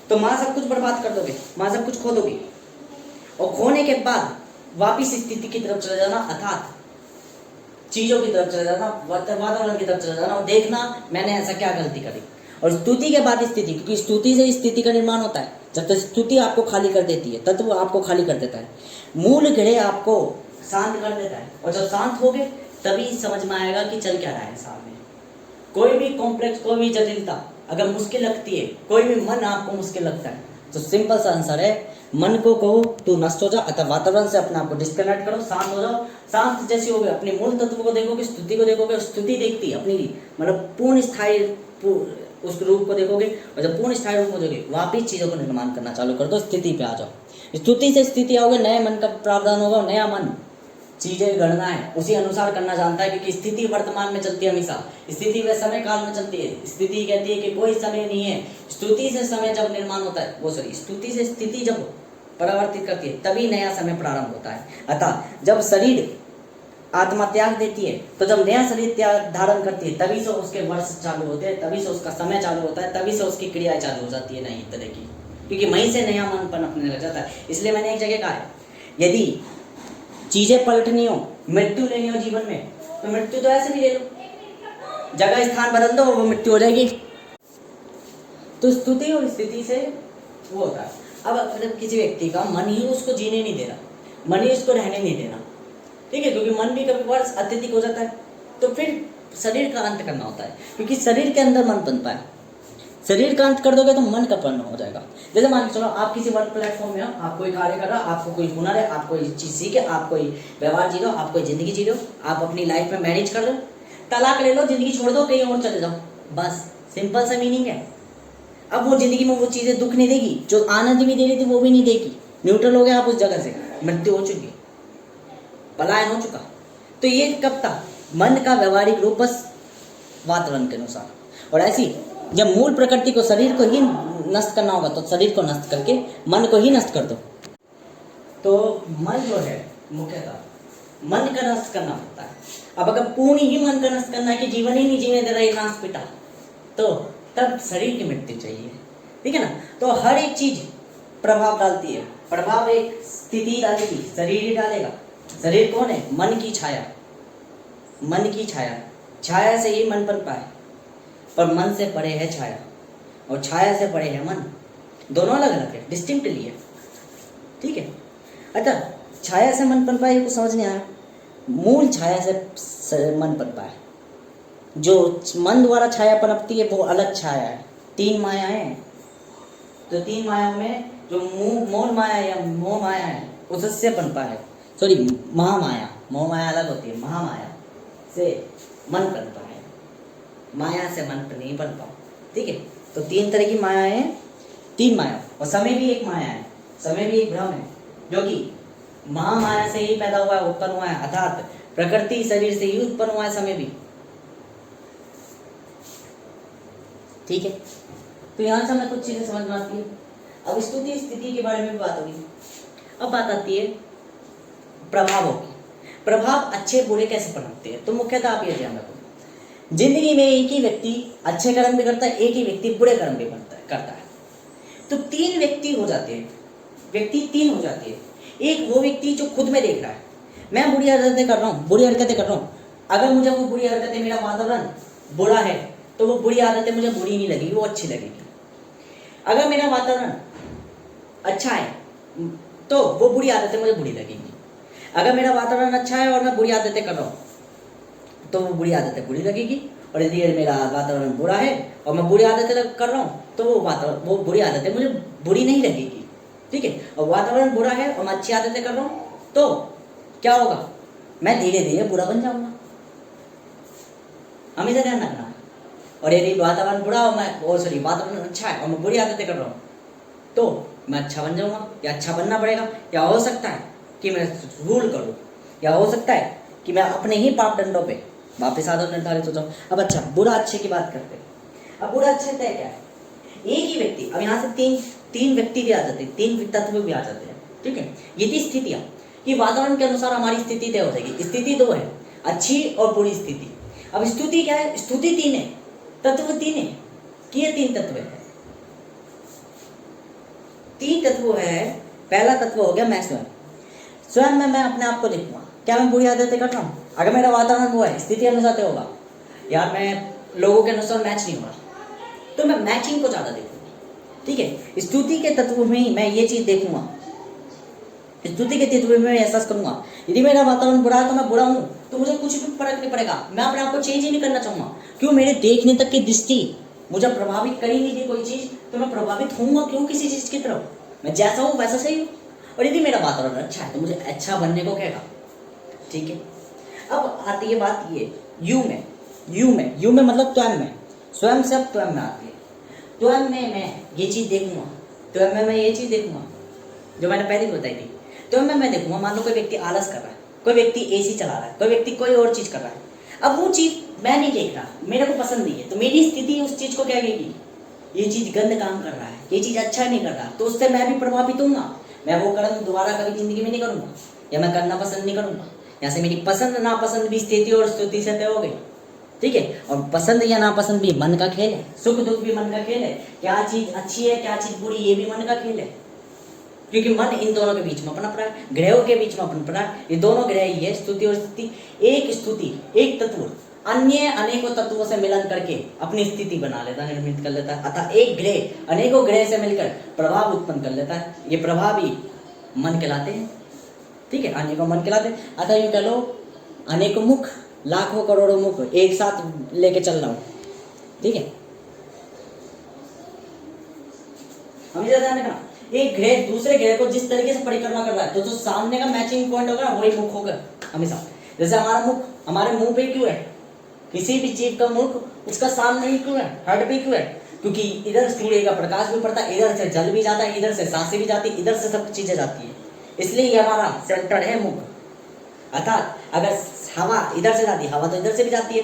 Speaker 1: तो माँ सब कुछ बर्बाद कर दोगे, माँ सब कुछ खो दोगे, और खोने के बाद वापिस स्थिति की तरफ चले जाना, अर्थात चीजों की तरफ चले जाना, वातावरण की तरफ चले जाना, और देखना मैंने ऐसा क्या गलती करी। और स्तुति के बाद स्थिति, क्योंकि स्तुति से स्थिति का निर्माण होता है। जब तक स्तुति आपको खाली कर देती है, तत्व आपको खाली कर देता है, मूल ग्रह आपको शांत कर देता है, और जब शांत हो गए तभी समझ में आएगा कि चल क्या रहा है सामने। कोई भी कॉम्प्लेक्स, कोई भी जटिलता अगर मुश्किल लगती है, कोई भी मन आपको मुश्किल लगता है, तो सिंपल सा आंसर है, मन को कहो तू नष्ट हो जा, अतः वातावरण से अपने आप को डिस्कनेक्ट करो, शांत हो जाओ। शांत जैसे हो गए, अपने मूल तत्व को देखोगे, स्तुति को देखोगे, स्तुति देखती अपनी मतलब पूर्ण स्थायी उस रूप को देखोगे, और जब पूर्ण स्थायी रूप हो जाओगे वापिस चीज़ों को निर्माण करना चालू कर दो, स्थिति पे आ जाओ। स्तुति से स्थिति आओगे, नए मन का प्रावधान होगा, नया मन चीजें गणना है उसी अनुसार करना जानता है, क्योंकि स्थिति वर्तमान में चलती है हमेशा, स्थिति वह समय काल में चलती है। स्थिति कहती है कि कोई समय नहीं है, स्तुति से समय जब निर्माण होता है, वो सॉरी स्तुति से स्थिति जब परिवर्तित करती है तभी नया समय प्रारंभ होता है। अतः जब शरीर आत्मा त्याग देती है, तो जब नया शरीर त्याग धारण करती है तभी से उसके वर्ष चालू होते हैं, तभी से उसका समय चालू होता है, तभी से उसकी क्रियाएं चालू हो जाती है नई तरह की, क्योंकि वहीं से नया मन पनपने लग जाता है। इसलिए मैंने एक जगह कहा है, यदि चीजें पलटनी हो, मृत्यु लेनी हो जीवन में, तो मृत्यु तो ऐसे भी ले लो, जगह स्थान बदल दो, वो मृत्यु हो जाएगी। तो स्तुति और स्थिति से वो होता है। अब अगर किसी व्यक्ति का मन ही उसको जीने नहीं दे रहा, मन ही उसको रहने नहीं देना, ठीक है, क्योंकि मन भी कभी वर्ष अत्यधिक हो जाता है, तो फिर शरीर का अंत करना होता है, क्योंकि शरीर के अंदर मन बनता है। शरीर का अंत कर दोगे तो मन का पर्ण हो जाएगा। जैसे मान के चलो आप किसी वर्क प्लेटफॉर्म में हो, आप कोई कार्य कर रहे हो, आपको कोई हुनर है, आप कोई चीज सीखे, आप कोई व्यवहार जी रहे हो, आप कोई जिंदगी जी रहे हो, आप अपनी लाइफ में मैनेज कर रहे हो, तलाक ले लो, जिंदगी छोड़ दो, कहीं और चले जाओ, बस सिंपल सा मीनिंग है। अब वो जिंदगी में वो चीजें दुख नहीं देगी, जो आनंद भी दे रही थी वो भी नहीं देगी, न्यूट्रल हो गया आप उस जगह से, मृत्यु हो चुकी, पलायन हो चुका। तो ये कब तक? मन का व्यवहारिक रूप बस वातावरण के अनुसार। और ऐसी जब मूल प्रकृति को, शरीर को ही नष्ट करना होगा, तो शरीर को नष्ट करके मन को ही नष्ट कर दो। तो मन जो है मुख्यतः मन का नष्ट करना पड़ता है। अब अगर पूर्ण ही मन का नष्ट करना है कि जीवन ही नहीं जीने दे रहा है, नाश पिटा, तो तब शरीर की मृत्यु चाहिए, ठीक है ना। तो हर एक चीज प्रभाव डालती है, प्रभाव एक स्थिति डालेगी, शरीर ही डालेगा। शरीर कौन है? मन की छाया, मन की छाया, छाया से ही मन बनता है, पर मन से परे है छाया और छाया से परे है मन, दोनों अलग अलग है, डिस्टिंक्टली है, ठीक है। अच्छा, छाया से मन पनपा है, कुछ समझ नहीं आया। मूल छाया से मन पनपा है, जो मन द्वारा छाया पनपती है वो अलग छाया है। तीन मायाएं हैं, तो तीन मायाओं में जो मूल माया या मोह माया है उससे पनपा है, सॉरी महामाया, मोह माया अलग होती है, महामाया से मन पनपा है, माया से मन पर नहीं पनपा, ठीक है। तो तीन तरह की मायाएं हैं, तीन माया, और समय भी एक माया है, समय भी एक भ्रम है, जो कि महामाया से ही पैदा हुआ है, उत्पन्न हुआ है, अर्थात प्रकृति शरीर से ही उत्पन्न हुआ है समय भी, ठीक है। तो यहां से हमें कुछ चीजें समझ में आती है। अब स्तुति स्थिति के बारे में भी बात होगी। अब बात आती है प्रभावों की। प्रभाव अच्छे बुरे कैसे पनपते हैं, तो मुख्यतः आप ये ध्यान रखो, जिंदगी में एक ही व्यक्ति अच्छे कर्म भी करता है, एक ही व्यक्ति बुरे कर्म भी करता है, तो तीन व्यक्ति हो जाते हैं, व्यक्ति तीन हो जाती है। एक वो व्यक्ति जो खुद में देख रहा है, मैं बुरी हरकतें कर रहा हूँ, बुरी हरकतें कर रहा हूँ, अगर मुझे वो बुरी हरकतें, मेरा वातावरण बुरा है तो वो बुरी आदतें मुझे बुरी नहीं लगेगी, वो अच्छी लगेगी। अगर मेरा वातावरण अच्छा है तो वो बुरी आदतें मुझे बुरी लगेंगी। अगर मेरा वातावरण अच्छा है और मैं बुरी आदतें कर रहा हूँ तो वो बुरी आदतें बुरी लगेगी, और यदि मेरा वातावरण बुरा है और मैं बुरी आदतें कर रहा हूँ तो वो बुरी आदतें मुझे बुरी नहीं लगेगी, ठीक है। और वातावरण बुरा है और मैं अच्छी आदतें कर रहा हूँ तो क्या होगा, मैं धीरे धीरे बुरा बन जाऊंगा, हमेशा ध्यान रखना। और यदि वातावरण बुरा हो, वातावरण अच्छा है और मैं बुरी आदतें कर रहा हूँ तो मैं अच्छा बन जाऊंगा, या अच्छा बनना पड़ेगा, या हो सकता है कि मैं रूल करूँ, या हो सकता है कि मैं अपने ही पाप दंडों पे वापस आदत निर्धारित हो जाऊँ। अब अच्छा, बुरा अच्छे की बात करते हैं। अब बुरा अच्छे तय क्या है? एक ही व्यक्ति, अब यहाँ से तीन व्यक्ति भी आ जाते हैं, तीन तत्व भी आ जाते हैं, ठीक है। ये थी स्थितियाँ कि वातावरण के अनुसार हमारी स्थिति तय हो जाएगी। स्थिति दो है, अच्छी और बुरी स्थिति। अब स्तुति क्या है? स्तुति तीन है, तत्व तीन है, कि ये तीन तत्व है, तीन तत्व है। पहला तत्व हो गया मैं स्वयं, स्वयं में मैं अपने आप को देखूंगा, क्या मैं बुरी आदतें कर रहा हूँ? अगर मेरा वातावरण वो है, स्थिति अनुसार तय होगा, यार मैं लोगों के अनुसार मैच नहीं हो रहा, तो मैं मैचिंग को ज्यादा देखूंगा, ठीक है। स्तुति के तत्व में ही मैं ये चीज देखूंगा, स्तुति के तत्व में मैं एहसास करूंगा, यदि मेरा वातावरण बुरा है तो मैं बुरा हूँ, तो मुझे कुछ भी फर्क नहीं पड़ेगा, मैं अपने आप को चेंज ही नहीं करना चाहूंगा। क्यों? मेरे देखने तक की दृष्टि मुझे प्रभावित कर ही नहीं दी कोई चीज, तो मैं प्रभावित होऊंगा क्यों किसी चीज की तरफ? मैं जैसा हूँ वैसा सही हूँ। और यदि मेरा वातावरण अच्छा है तो मुझे अच्छा बनने को कहेगा। ठीक है, अब आती है बात ये यू में। यू में मतलब स्वयं में, स्वयं से अब स्वयं में आती है। स्वयं में मैं ये चीज देखूंगा, स्वयं में मैं ये चीज देखूंगा जो मैंने पहले भी बताई थी। स्वयं में मैं देखूंगा, मान लो कोई व्यक्ति आलस कर रहा है, कोई व्यक्ति एसी चला रहा है, कोई व्यक्ति कोई और चीज कर रहा है। अब वो चीज मैं नहीं देख रहा, मेरे को पसंद नहीं है, तो मेरी स्थिति उस चीज को क्या कहेगी, ये चीज गंद काम कर रहा है, ये चीज अच्छा नहीं कर रहा, तो उससे मैं भी प्रभावित होऊंगा। मैं वो कर्म दोबारा कभी जिंदगी में नहीं करूंगा, या मैं करना पसंद नहीं करूंगा। यहाँ से मेरी पसंद नापसंद भी स्थिति और स्तुति से तय हो गई। ठीक है, और पसंद या नापसंद भी मन का खेल है, सुख दुख भी मन का खेल है, क्या चीज अच्छी है क्या चीज बुरी ये भी मन का खेल है। क्योंकि मन इन दोनों के बीच में अपना पड़ा है, ग्रहों के बीच में अपना पड़ा है। ये दोनों ग्रह ही है, स्तुति और स्थिति। एक स्तुति एक तत्व अन्य अनेकों तत्वों से मिलन करके अपनी स्थिति बना लेता है, निर्मित कर लेता है। अतः एक ग्रह अनेकों ग्रह से मिलकर प्रभाव उत्पन्न कर लेता है। ये प्रभाव ही मन कहलाते हैं। ठीक है, अनेकों मन कहलाते हैं। अतः यूं कह लो, अनेकों मुख, लाखों करोड़ों मुख एक साथ लेके चल रहा हूं। ठीक है, हम इसे ध्यान रखना, एक ग्रह दूसरे ग्रह को जिस तरीके से परिक्रमा कर रहा है, तो जो सामने का मैचिंग पॉइंट होगा वही मुख होगा हमेशा। जैसे हमारा मुख हमारे मुंह पे क्यों है, किसी भी जीव का मुख उसका सामने ही क्यों है, हेड पे क्यों है? क्योंकि इधर सूर्य का प्रकाश भी पड़ता है, इधर से जल भी जाता है, इधर से सांसें भी जाती है, इधर से सब चीजें जाती है, इसलिए ये हमारा सेंटर है मुख। अर्थात अगर हवा इधर से जाती है, हवा तो इधर से भी जाती है,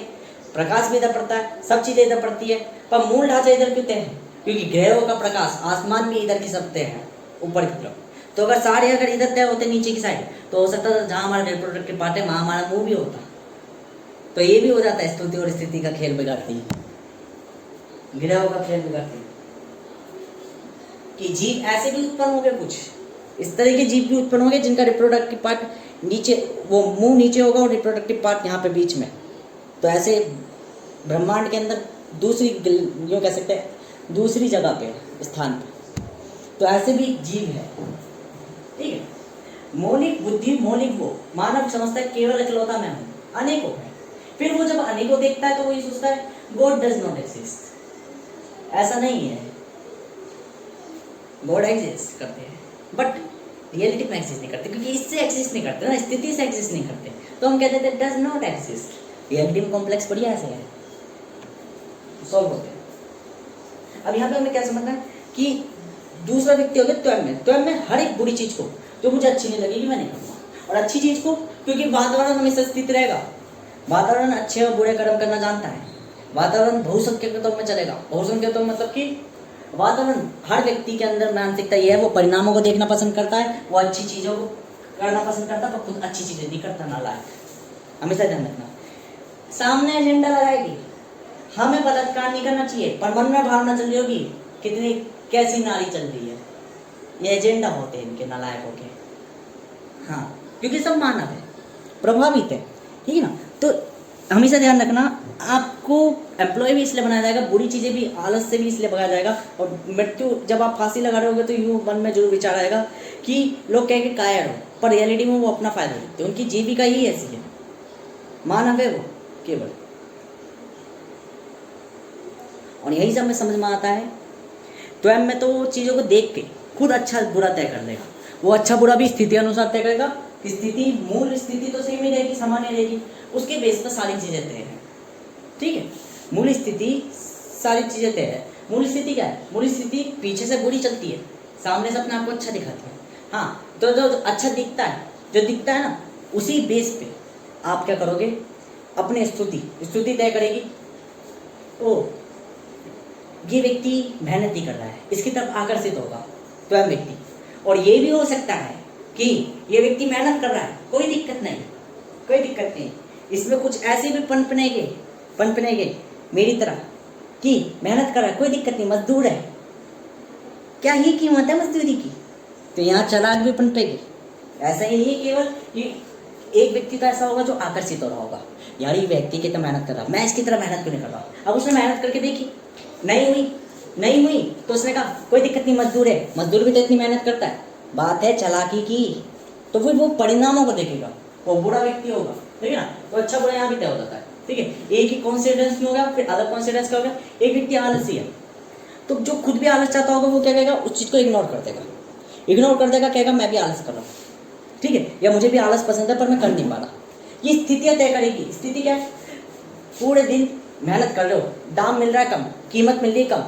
Speaker 1: प्रकाश भी इधर पड़ता है, सब चीजें इधर पड़ती है, पर मूल ढांचा इधर क्यों तय है? क्योंकि ग्रहों का प्रकाश, आसमान भी इधर की सब तय है, ऊपर की तरफ। तो अगर सारे अगर इधर तय होते नीचे की साइड, तो हो सकता था जहाँ हमारा रिप्रोडक्टिव पार्ट है वहाँ हमारा मुंह भी होता। तो ये भी हो जाता है, स्तुति और स्थिति का खेल बिगाड़ती है, ग्रहों का खेल बिगाड़ती है। कि जीव ऐसे भी उत्पन्न हो गए, कुछ इस तरह के जीव भी उत्पन्न हो गए जिनका रिप्रोडक्टिव पार्ट नीचे, वो मुंह नीचे होगा और रिप्रोडक्टिव पार्ट यहाँ पे बीच में। तो ऐसे ब्रह्मांड के अंदर दूसरी, यूँ कह सकते हैं दूसरी जगह पे, स्थान पे, तो ऐसे भी जीव है। ठीक है, मौलिक बुद्धि, मौलिक वो मानव समझता है केवल इकलौता मैं हूँ, अनेकों है। फिर वो जब अनेकों देखता है तो वो ये सोचता है गॉड डज नॉट एग्जिस्ट। ऐसा नहीं है, गॉड एग्जिस्ट करते हैं बट रियलिटी में एग्जिस्ट नहीं करते, क्योंकि इससे एग्जिस्ट नहीं करते ना, स्थिति से एग्जिस्ट नहीं करते, तो हम कहते थे डज नॉट एग्जिस्ट। रियलिटी में कॉम्प्लेक्स बढ़िया ऐसे है, सॉल्व होते हैं। अब यहाँ पे हमें क्या समझना है कि दूसरा व्यक्ति हो गया स्वयं में। स्वयं में हर एक बुरी चीज को जो मुझे अच्छी नहीं लगेगी मैं नहीं करूँगा, और अच्छी चीज को, क्योंकि वातावरण हमेशा स्थित रहेगा, वातावरण अच्छे और बुरे कर्म करना जानता है, वातावरण बहुसंख्यकों में चलेगा। बहुसंख्यकों मतलब कि वातावरण हर व्यक्ति के अंदर मानसिकता ये है, वो परिणामों को देखना पसंद करता है, वो अच्छी चीज़ों को करना पसंद करता है, पर खुद अच्छी चीज़ें नहीं करता, नालायक। हमेशा ध्यान रखना, सामने एजेंडा लगाएगी हमें बलात्कार नहीं करना चाहिए, पर मन में भावना चल रही होगी कितनी कैसी नारी चल रही है। ये एजेंडा होते हैं इनके, नालायकों के। हाँ, क्योंकि सब मानव है, प्रभावित है। ठीक है ना, तो हमेशा ध्यान रखना, आपको एम्प्लॉय भी इसलिए बनाया जाएगा, बुरी चीज़ें भी, आलस से भी इसलिए भगाया जाएगा। और मृत्यु जब आप फांसी लगा रहे होगे तो यूँ मन में जरूर विचार आएगा कि लोग कहेंगे कायर हो, पर रियलिटी में वो अपना फायदा लेते हैं, उनकी जीविका ही ऐसी है, मानव है वो केवल। और यही सब में समझ में आता है, स्वयं में तो चीज़ों को देख के खुद अच्छा बुरा तय कर देगा, वो अच्छा बुरा भी स्थिति अनुसार तय करेगा। स्थिति, मूल स्थिति तो सेम ही रहेगी, सामान्य रहेगी, उसके बेस पर सारी चीज़ें तय है। ठीक है, मूल स्थिति सारी चीज़ें तय है। मूल स्थिति क्या है? मूल स्थिति पीछे से बुरी चलती है, सामने से अपने आपको अच्छा दिखाती है। हाँ, तो जो अच्छा दिखता है, जो दिखता है ना, उसी बेस पे आप क्या करोगे, अपनी स्तुति तय करेगी। ओ, ये व्यक्ति मेहनत नहीं कर रहा है, इसकी तरफ आकर्षित होगा स्वयं व्यक्ति। और ये भी हो सकता है कि ये व्यक्ति मेहनत कर रहा है, कोई दिक्कत नहीं, कोई दिक्कत नहीं, इसमें कुछ ऐसे भी पनपनेगे मेरी तरह कि मेहनत कर रहा है, कोई दिक्कत नहीं, मजदूर है, क्या ही कीमत है मजदूरी की, तो यहाँ चालाक भी पनपेगी। ऐसा ही नहीं केवल कि एक व्यक्ति तो ऐसा होगा जो आकर्षित हो रहा होगा, यार ये व्यक्ति कितना मेहनत कर रहा है, मैं इसकी तरह मेहनत क्यों नहीं कर रहा। अब उसने मेहनत करके देखी, नहीं हुई तो उसने कहा कोई दिक्कत नहीं, मजदूर है, मजदूर भी तो इतनी मेहनत करता है, बात है चालाकी की। तो फिर वो परिणामों को देखेगा, वो बुरा व्यक्ति होगा, ठीक है ना। तो अच्छा बुरा यहाँ भी तय हो जाता है। ठीक है, एक ही कॉन्सिडरेंस में होगा, फिर अलग कॉन्सिडरेंस का होगा। एक व्यक्ति आलसी है, तो जो खुद भी आलस चाहता होगा वो क्या कहेगा, उस चीज़ को इग्नोर कर देगा, कहेगा मैं भी आलस कर रहा हूँ, ठीक है, या मुझे भी आलस पसंद है पर मैं कर नहीं पा रहा। ये स्थितियाँ तय करेगी। स्थिति क्या है, पूरे दिन मेहनत कर रहे हो, दाम मिल रहा है कम, कीमत मिल रही है कम,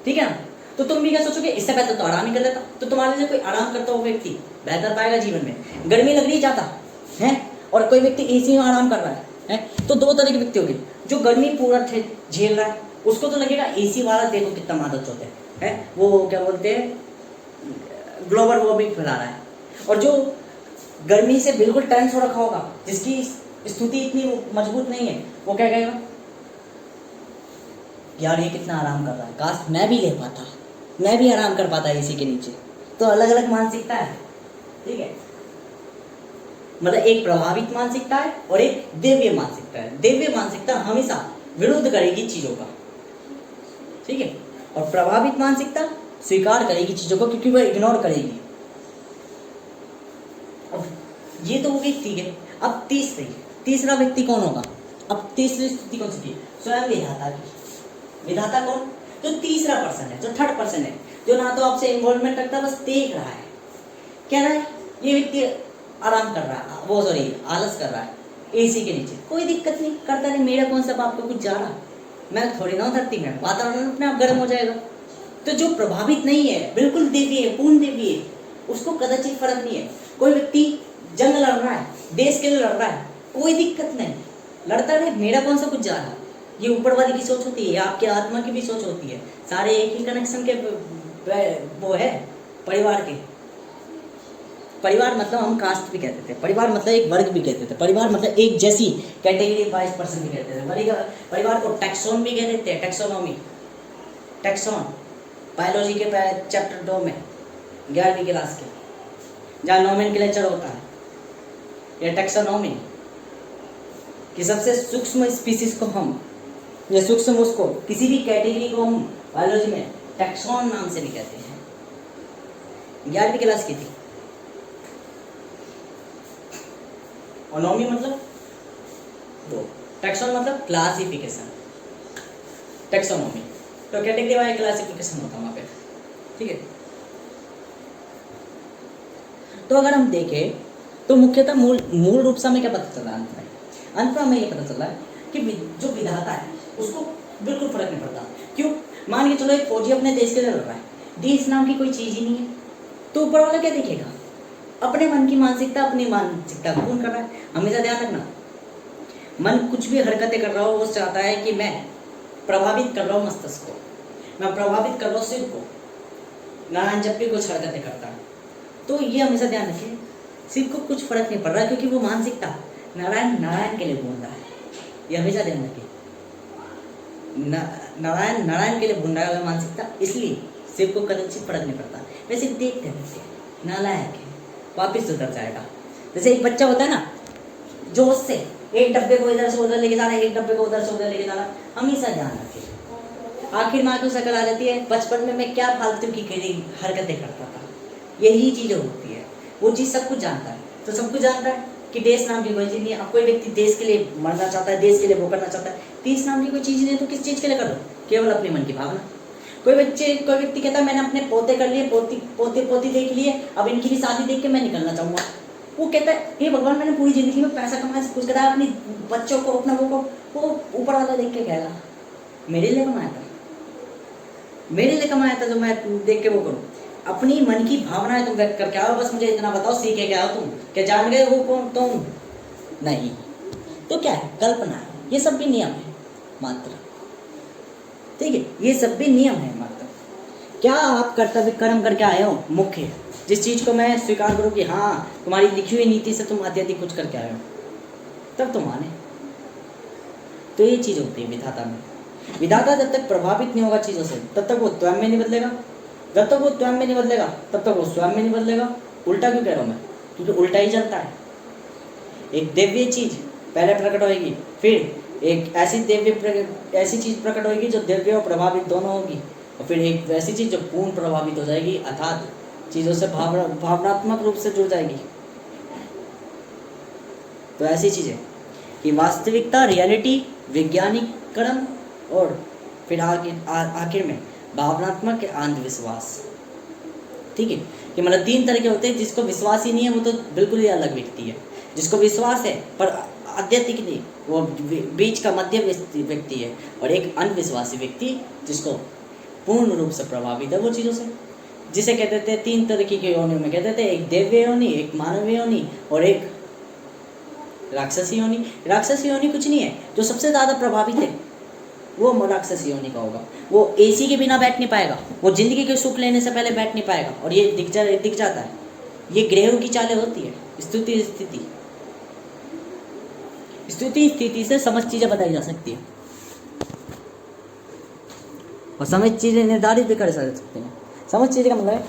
Speaker 1: ठीक है ना, तो तुम भी क्या सोचोगे, इससे बेहतर तो आराम ही कर लेता। तो तुम्हारे लिए कोई आराम करता हुआ व्यक्ति बेहतर पाएगा जीवन में। गर्मी लग रही है ज़्यादा है और कोई व्यक्ति एसी में आराम कर रहा है, तो दो तरह के व्यक्ति हो गए। जो गर्मी पूरा झेल रहा है उसको तो लगेगा एसी वाला देखो कितना मादक होते हैं, वो क्या बोलते हैं, ग्लोबल वार्मिंग फैला रहा है। और जो गर्मी से बिल्कुल टेंस हो रखा होगा, जिसकी स्तुति इतनी मजबूत नहीं है, वो क्या कहेगा, यार ये कितना आराम कर रहा है, काश मैं भी ले पाता, मैं भी आराम कर पाता एसी के नीचे। तो अलग अलग मानसिकता है, ठीक है, मतलब एक प्रभावित मानसिकता है और एक दिव्य मानसिकता है। दिव्य मानसिकता हमेशा विरुद्ध करेगी चीजों का, ठीक है, और प्रभावित मानसिकता स्वीकार करेगी चीजों को, क्योंकि वह इग्नोर करेगी। अब ये तो हो गई, ठीक है। अब तीसरा व्यक्ति कौन होगा? अब तीसरी स्थिति कौन सी थी? स्वयं विधाता की। विधाता कौन? जो तीसरा पर्सन है, जो थर्ड पर्सन है, जो ना तो आपसे इन्वॉल्वमेंट रखता, बस देख रहा है, कह रहा है ये व्यक्ति आराम कर रहा है, वो सॉरी आलस कर रहा है एसी के नीचे, कोई दिक्कत नहीं, करता नहीं, मेरा कौन सा बाप को कुछ जा रहा, मैं थोड़ी ना धरती में, वातावरण अपने आप गर्म हो जाएगा। तो जो प्रभावित नहीं है, बिल्कुल देवी है, पूर्ण देवी है, उसको कदाचित फर्क नहीं है। कोई व्यक्ति जंग लड़ रहा है, देश के लिए लड़ रहा है, कोई दिक्कत नहीं, लड़ता रहे, मेरा कौन सा कुछ जा रहा। ये ऊपर वाली की सोच होती है, आपके आत्मा की भी सोच होती है, सारे एक ही कनेक्शन के वो है परिवार के। परिवार मतलब हम कास्ट भी कहते थे, परिवार मतलब एक वर्ग भी कहते थे, परिवार मतलब एक जैसी कैटेगरी वाइज पर्सन भी कहते थे। परिवार को टैक्सोन भी कहते थे, टैक्सोनॉमी, टैक्सोन बायोलॉजी के चैप्टर 2 में 11वीं क्लास के, जहाँ नोमेनक्लेचर होता है, यह टैक्सोनॉमी कि सबसे सूक्ष्म स्पीसीज को हम, या सूक्ष्म उसको, किसी भी कैटेगरी को हम बायोलॉजी में टैक्सोन नाम से भी कहते हैं। 11वीं क्लास की थी। और नॉमी मतलब दो, टैक्सोन मतलब क्लासिफिकेशन, टैक्सोनॉमी तो कैटेगरी वाइज क्लासिफिकेशन होता है वहाँ पे, ठीक है। तो अगर हम देखें तो मुख्यतः मूल रूप से हमें क्या पता चल रहा है, अंत में हमें ये पता चल रहा है कि जो विधाता है उसको बिल्कुल फर्क नहीं पड़ता। क्यों? मान के चलो एक फौजी अपने देश के लिए लड़ रहा है, देश नाम की कोई चीज ही नहीं है, तो ऊपर वाला क्या देखेगा? अपने मन की मानसिकता, अपनी मानसिकता को पूर्ण कर रहा है। हमेशा ध्यान रखना, मन कुछ भी हरकतें कर रहा हो वो चाहता है कि मैं प्रभावित कर रहा हूँ मस्तिष्क को, मैं प्रभावित कर रहा हूँ शिव को। नारायण जब भी कुछ हरकतें करता है तो ये हमेशा ध्यान रखें, शिव को कुछ फर्क नहीं पड़ रहा, क्योंकि वो मानसिकता नारायण के लिए बोल रहा है। ये हमेशा ध्यान रखें, नारायण के लिए भून रहा है मानसिकता, इसलिए शिव को कदाचित फर्क नहीं पड़ता। वैसे देखते हैं नालायक है, वापिस उतर जाएगा। जैसे एक बच्चा होता है ना, जो उससे एक डब्बे को इधर से उधर लेके जा रहा है, एक डब्बे को उधर से उधर लेके जा रहा है, हमेशा ध्यान रखें। आखिर माँ को शकल आ जाती है, बचपन में मैं क्या फालतू की हरकतें करता था, यही चीज़ होती है। वो चीज़ सब कुछ जानता है, तो सब कुछ जानता है कि देश नाम की कोई चीज़ नहीं है। अब कोई व्यक्ति देश के लिए मरना चाहता है, देश के लिए वो करना चाहता है, देश नाम की कोई चीज़ नहीं है, तो किस चीज़ के लिए करो? केवल अपने मन की भावना। कोई व्यक्ति कहता है मैंने अपने पोते कर लिए, पोती देख लिए, अब इनकी भी शादी देख के मैं निकलना चाहूँगा। वो कहता है हे भगवान, मैंने पूरी जिंदगी में पैसा कमाया, सब कुछ करा, अपनी बच्चों को, अपना वो ऊपर वाला देख के कहेगा मेरे लिए कमाया था, जो मैं देख के वो करूँ। अपनी मन की भावनाएं तुम व्यक्त करके आओ, बस मुझे इतना बताओ सीखे क्या हो तुम, क्या जान गए वो कौन तुम? नहीं, तो क्या है? कल्पना है। ये सब भी नियम है मात्र, ठीक है, ये सब भी नियम है मात्र। क्या आप कर्तव्य कर्म करके आए हो? मुख्य जिस चीज को मैं स्वीकार करूँ कि हाँ तुम्हारी लिखी हुई नीति से तुम अत्यधिक कुछ करके आए हो, तब तुम माने। तो ये चीज होती है विधाता में। विधाता जब तक प्रभावित नहीं होगा चीजों से, तब तक वो स्वयं में नहीं बदलेगा। जब तक वो स्वयं में नहीं बदलेगा, तब तक वो स्वयं में नहीं बदलेगा। उल्टा क्यों कह रहा हूँ मैं? क्योंकि उल्टा ही चलता है। एक दिव्य चीज पहले प्रकट होगी, फिर एक ऐसी चीज प्रकट होगी जो दिव्य और प्रभावित दोनों होगी, और फिर एक वैसी चीज जो पूर्ण प्रभावित हो जाएगी, अर्थात चीजों से भावनात्मक रूप से जुड़ जाएगी। तो ऐसी चीजें कि वास्तविकता, रियलिटी वैज्ञानिक कर्म और फिर आखिर में भावनात्मक अंधविश्वास। ठीक है, कि मतलब 3 तरह के होते हैं। जिसको विश्वास ही नहीं है वो तो बिल्कुल ही अलग व्यक्ति है। जिसको विश्वास है पर आध्यात्मिक नहीं, वो बीच का मध्य व्यक्ति है। और एक अंधविश्वासी व्यक्ति जिसको पूर्ण रूप से प्रभावित है वो चीज़ों से, जिसे कहते थे 3 तरह की योनियों में कहते थे, एक देव्य योनि, एक मानवीय योनि और एक राक्षसी योनि। राक्षसी योनि कुछ नहीं है, जो सबसे ज़्यादा प्रभावित है वो राक्षसी योनि का होगा। वो एसी के बिना बैठ नहीं पाएगा, वो जिंदगी के सुख लेने से पहले बैठ नहीं पाएगा। और ये दिख जाता है। ये ग्रहों की चालें होती है, स्तुति स्थिति से समझ चीज़ें बताई जा सकती है और समझ चीज़ें निर्धारित भी कर सकते हैं। समझ चीज़ें का मतलब है,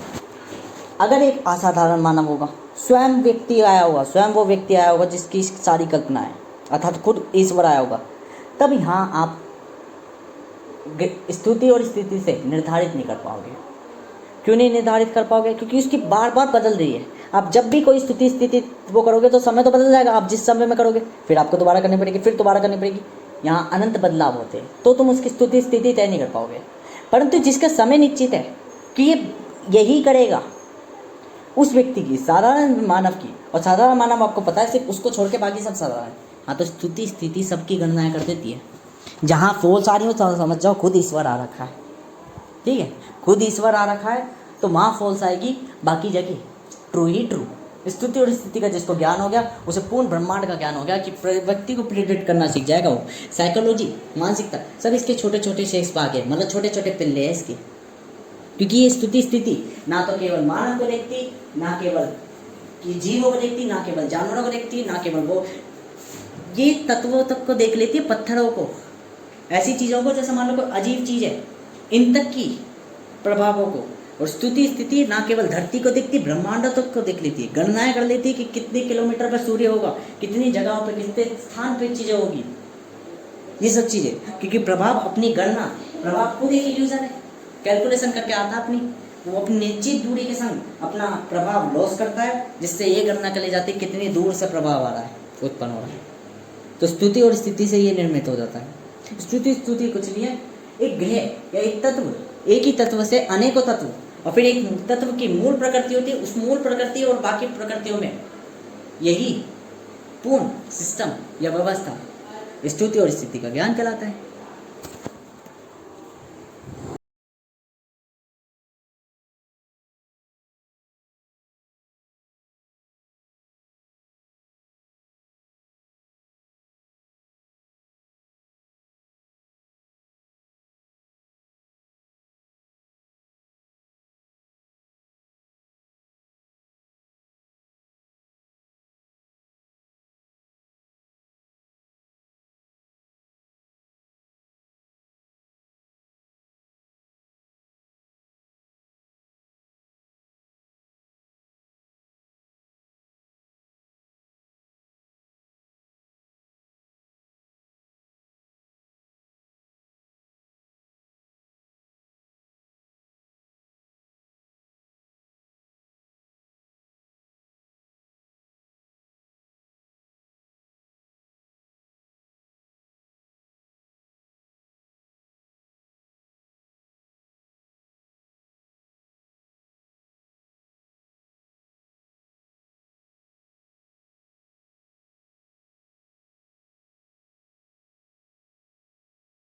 Speaker 1: अगर एक असाधारण मानव होगा, स्वयं वो व्यक्ति आया होगा जिसकी सारी कल्पना है, अर्थात खुद ईश्वर आया होगा, तब यहाँ आप स्तुति और स्थिति से निर्धारित नहीं कर पाओगे। क्यों नहीं निर्धारित कर पाओगे? क्योंकि उसकी बार बार बदल रही है। आप जब भी कोई स्तुति स्थिति वो करोगे तो समय तो बदल जाएगा। आप जिस समय में करोगे फिर आपको दोबारा करनी पड़ेगी, फिर दोबारा करनी पड़ेगी। यहाँ अनंत बदलाव होते हैं, तो तुम उसकी स्तुति स्थिति तय नहीं कर पाओगे। परंतु जिसका समय निश्चित है कि ये यही करेगा, उस व्यक्ति की, साधारण मानव की, और साधारण मानव आपको पता है सिर्फ उसको छोड़ के बाकी सब साधारण है। हाँ, तो स्तुति स्थिति सबकी गणनाएं कर देती है। जहाँ फॉल्स आ रही हो तो समझ जाओ खुद ईश्वर आ रखा है। ठीक है, खुद ईश्वर आ रखा है तो वहाँ फॉल्स आएगी, बाकी जगह ट्रू ही ट्रू। स्तुति और स्थिति का जिसको ज्ञान हो गया उसे पूर्ण ब्रह्मांड का ज्ञान हो गया, कि व्यक्ति को प्रेडिक्ट करना सीख जाएगा। वो साइकोलॉजी, मानसिकता, सब इसके छोटे छोटे शेष भाग है, मतलब छोटे छोटे पिल्ले हैं इसके। क्योंकि ये स्तुति स्थिति ना तो केवल मानव को देखती, ना केवल जीवों को देखती, ना केवल जानवरों को देखती, ना केवल वो, ये तत्वों तक को देख लेती है, पत्थरों को, ऐसी चीज़ों को जैसे मान लो कोई अजीब चीज़ है, इन तक की प्रभावों को। और स्तुति स्थिति ना केवल धरती को देखती, ब्रह्मांड तक को देख लेती है, गणनाएं कर लेती है कि कितने किलोमीटर पर सूर्य होगा, कितनी जगहों पर, कितने स्थान पर चीज़ें होगी, ये सब चीज़ें। क्योंकि प्रभाव अपनी गणना, प्रभाव खुद एक इल्यूजन है, कैलकुलेशन करके आता अपनी, वो अपनी निश्चित दूरी के संग अपना प्रभाव लॉस करता है, जिससे ये गणना कर ली जाती है कितनी दूर से प्रभाव आ रहा है, उत्पन्न हो रहा है। तो स्तुति और स्थिति से ये निर्मित हो जाता है। स्तुति कुछ नहीं है, एक ग्रह या एक तत्व, एक ही तत्व से अनेकों तत्व, और फिर एक तत्व की मूल प्रकृति होती है, उस मूल प्रकृति और बाकी प्रकृतियों में यही पूर्ण सिस्टम या व्यवस्था स्तुति और स्थिति का ज्ञान कहलाता है।